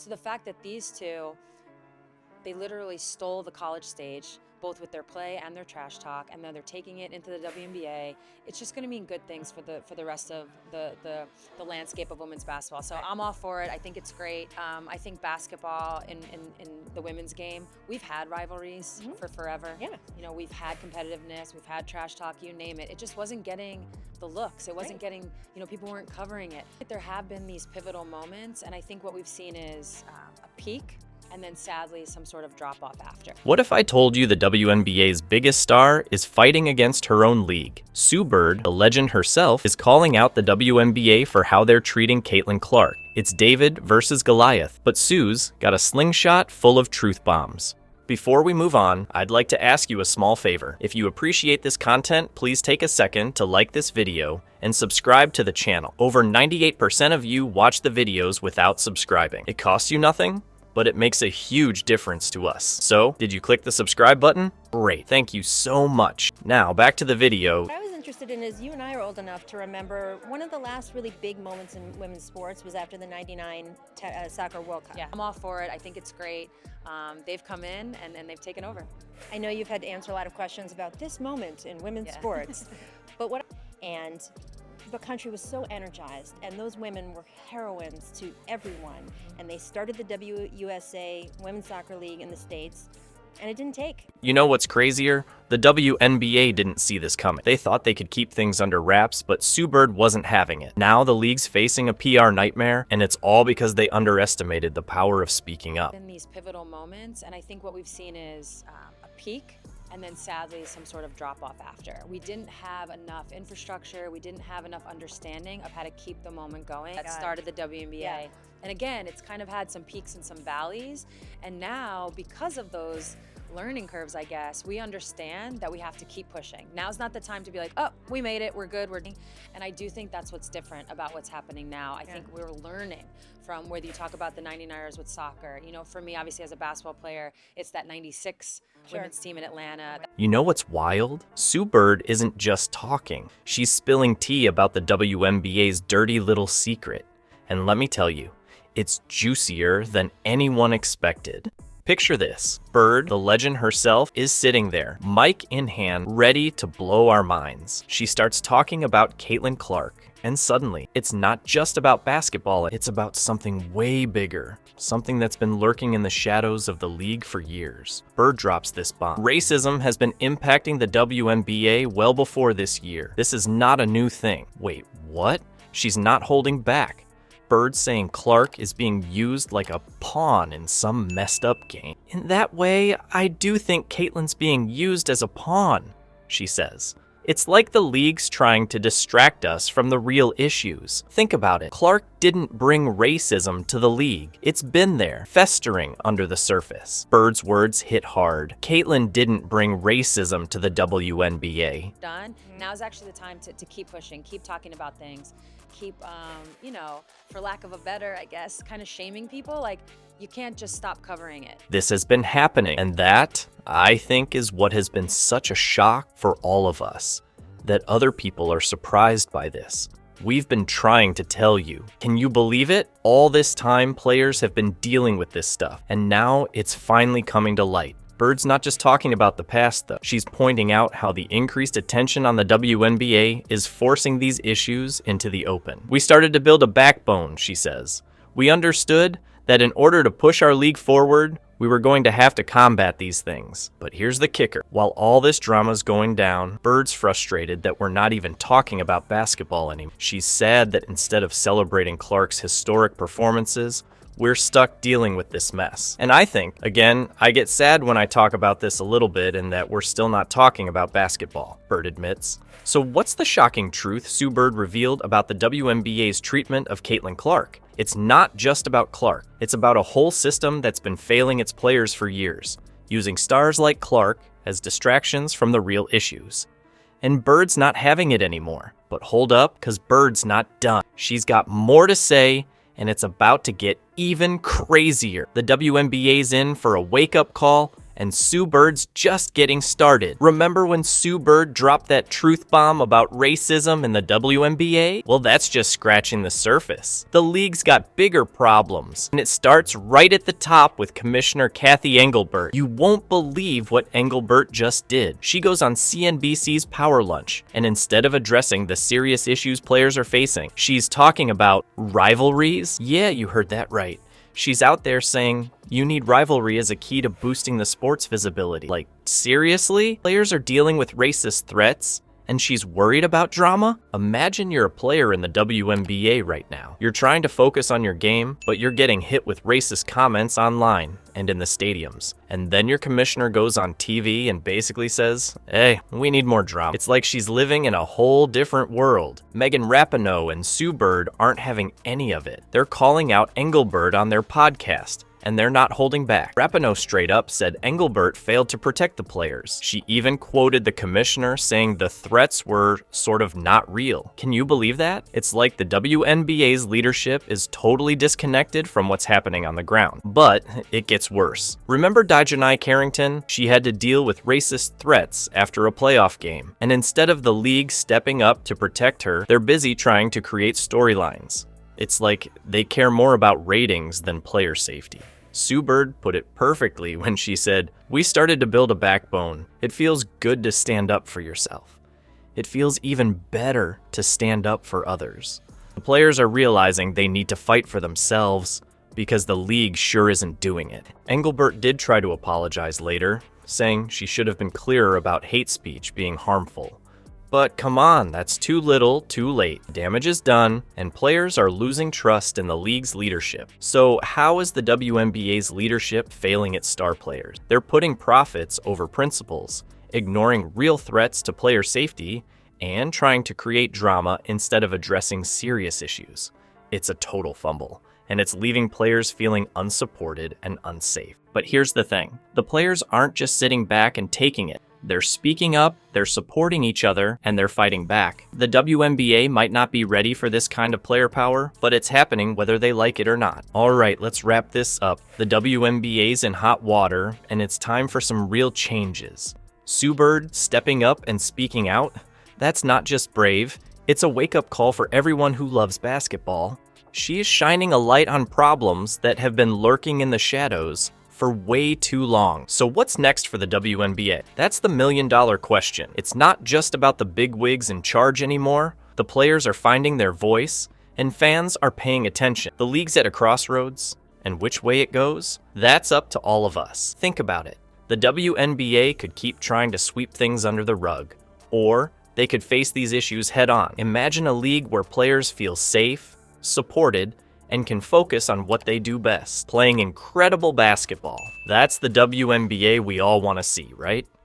So the fact that these two, they literally stole the college stage, both with their play and their trash talk, and then they're taking it into the WNBA. It's just going to mean good things for the rest of the landscape of women's basketball. So I'm all for it. I think it's great. I think basketball in the women's game, we've had rivalries for forever. Yeah. You know, we've had competitiveness, we've had trash talk, you name it. It just wasn't getting the looks. It wasn't getting, you know, people weren't covering it. There have been these pivotal moments, and I think what we've seen is a peak, and then sadly some sort of drop off after. What if I told you the WNBA's biggest star is fighting against her own league? Sue Bird, the legend herself, is calling out the WNBA for how they're treating Caitlin Clark. It's David versus Goliath, but Sue's got a slingshot full of truth bombs. Before we move on, I'd like to ask you a small favor. If you appreciate this content, please take a second to like this video and subscribe to the channel. Over 98% of you watch the videos without subscribing. It costs you nothing, but it makes a huge difference to us. So, did you click the subscribe button? Great, thank you so much. Now, back to the video. What I was interested in is you and I are old enough to remember one of the last really big moments in women's sports was after the '99 Soccer World Cup. Yeah, I'm all for it. I think it's great. They've come in and they've taken over. I know you've had to answer a lot of questions about this moment in women's sports, but the country was so energized, and those women were heroines to everyone, and they started the WUSA Women's Soccer League in the States, and it didn't take. You know what's crazier? The WNBA didn't see this coming. They thought they could keep things under wraps, but Sue Bird wasn't having it. Now the league's facing a PR nightmare, and it's all because they underestimated the power of speaking up. In these pivotal moments, and I think what we've seen is a peak, and then sadly some sort of drop off after. We didn't have enough infrastructure, we didn't have enough understanding of how to keep the moment going. That started the WNBA. Yeah. And again, it's kind of had some peaks and some valleys, and now because of those learning curves, I guess, we understand that we have to keep pushing. Now's not the time to be like, oh, we made it, we're good, and I do think that's what's different about what's happening now. I think we're learning from whether you talk about the 99ers with soccer. You know, for me, obviously as a basketball player, it's that 96 women's team in Atlanta. You know what's wild? Sue Bird isn't just talking. She's spilling tea about the WNBA's dirty little secret. And let me tell you, it's juicier than anyone expected. Picture this. Bird, the legend herself, is sitting there, mic in hand, ready to blow our minds. She starts talking about Caitlin Clark, and suddenly, it's not just about basketball, it's about something way bigger. Something that's been lurking in the shadows of the league for years. Bird drops this bomb. Racism has been impacting the WNBA well before this year. This is not a new thing. Wait, what? She's not holding back. Bird saying Clark is being used like a pawn in some messed up game. In that way, I do think Caitlin's being used as a pawn, she says. It's like the league's trying to distract us from the real issues. Think about it. Clark didn't bring racism to the league. It's been there, festering under the surface. Bird's words hit hard. Caitlin didn't bring racism to the WNBA. Done. Now is actually the time to keep pushing, keep talking about things, keep, you know, for lack of a better, I guess, kind of shaming people. Like, you can't just stop covering it. This has been happening, and that, I think, is what has been such a shock for all of us, that other people are surprised by this. We've been trying to tell you. Can you believe it? All this time, players have been dealing with this stuff, and now it's finally coming to light. Bird's not just talking about the past, though. She's pointing out how the increased attention on the WNBA is forcing these issues into the open. We started to build a backbone, she says. We understood that in order to push our league forward, we were going to have to combat these things. But here's the kicker. While all this drama's going down, Bird's frustrated that we're not even talking about basketball anymore. She's sad that instead of celebrating Clark's historic performances, we're stuck dealing with this mess. And I think, again, I get sad when I talk about this a little bit and that we're still not talking about basketball, Bird admits. So what's the shocking truth Sue Bird revealed about the WNBA's treatment of Caitlin Clark? It's not just about Clark. It's about a whole system that's been failing its players for years, using stars like Clark as distractions from the real issues. And Bird's not having it anymore. But hold up, because Bird's not done. She's got more to say, and it's about to get even crazier. The WNBA's in for a wake-up call, and Sue Bird's just getting started. Remember when Sue Bird dropped that truth bomb about racism in the WNBA? Well, that's just scratching the surface. The league's got bigger problems, and it starts right at the top with Commissioner Kathy Engelbert. You won't believe what Engelbert just did. She goes on CNBC's Power Lunch, and instead of addressing the serious issues players are facing, she's talking about rivalries. Yeah, you heard that right. She's out there saying, you need rivalry as a key to boosting the sport's visibility. Like, seriously? Players are dealing with racist threats, and she's worried about drama? Imagine you're a player in the WNBA right now. You're trying to focus on your game, but you're getting hit with racist comments online and in the stadiums. And then your commissioner goes on TV and basically says, hey, we need more drama. It's like she's living in a whole different world. Megan Rapinoe and Sue Bird aren't having any of it. They're calling out Engelbert on their podcast, and they're not holding back. Rapinoe straight up said Engelbert failed to protect the players. She even quoted the commissioner saying the threats were sort of not real. Can you believe that? It's like the WNBA's leadership is totally disconnected from what's happening on the ground. But it gets worse. Remember Dijanai Carrington? She had to deal with racist threats after a playoff game. And instead of the league stepping up to protect her, they're busy trying to create storylines. It's like they care more about ratings than player safety. Sue Bird put it perfectly when she said, we started to build a backbone. It feels good to stand up for yourself. It feels even better to stand up for others. The players are realizing they need to fight for themselves because the league sure isn't doing it. Engelbert did try to apologize later, saying she should have been clearer about hate speech being harmful. But come on, that's too little, too late. Damage is done, and players are losing trust in the league's leadership. So how is the WNBA's leadership failing its star players? They're putting profits over principles, ignoring real threats to player safety, and trying to create drama instead of addressing serious issues. It's a total fumble, and it's leaving players feeling unsupported and unsafe. But here's the thing, the players aren't just sitting back and taking it. They're speaking up, they're supporting each other, and they're fighting back. The WNBA might not be ready for this kind of player power, but it's happening whether they like it or not. Alright, let's wrap this up. The WNBA's in hot water, and it's time for some real changes. Sue Bird stepping up and speaking out? That's not just brave, it's a wake-up call for everyone who loves basketball. She is shining a light on problems that have been lurking in the shadows for way too long. So what's next for the WNBA? That's the million-dollar question. It's not just about the bigwigs in charge anymore. The players are finding their voice, and fans are paying attention. The league's at a crossroads, and which way it goes? That's up to all of us. Think about it. The WNBA could keep trying to sweep things under the rug, or they could face these issues head-on. Imagine a league where players feel safe, supported, and can focus on what they do best, playing incredible basketball. That's the WNBA we all want to see, right?